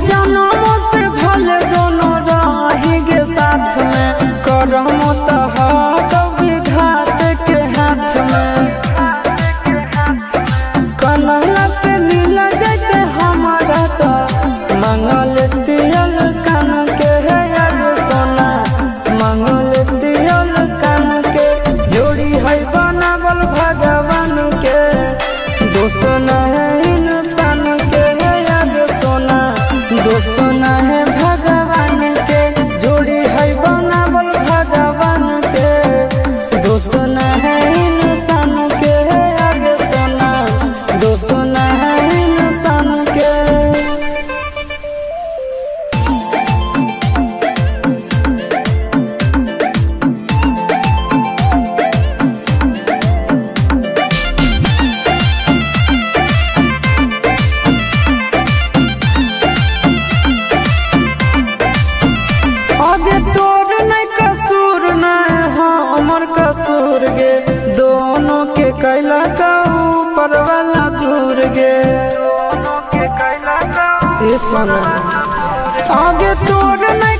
जन्म से भले दोनों रहेंगे साथ में, करम तो है विधाता के हाथ में। कन्हैया से मिल जाते हमारा तो मंगल तियल कान के है याद सोना, मंगल तियल कान के जोड़ी है बनावल भगवान के, दोस्त न है इंसान के है याद सोना, दोस्त न है भगवान के, जोड़ी है बनावल भगवान के, दोस्त न है इंसान के है याद सोना, दोस्त न है इंसान के। आगे तोर नहीं कसूर नहीं हमर कसूर गे, दोनों के कैला का ऊपर वाला दूर गे। ये सोना आगे तोर नहीं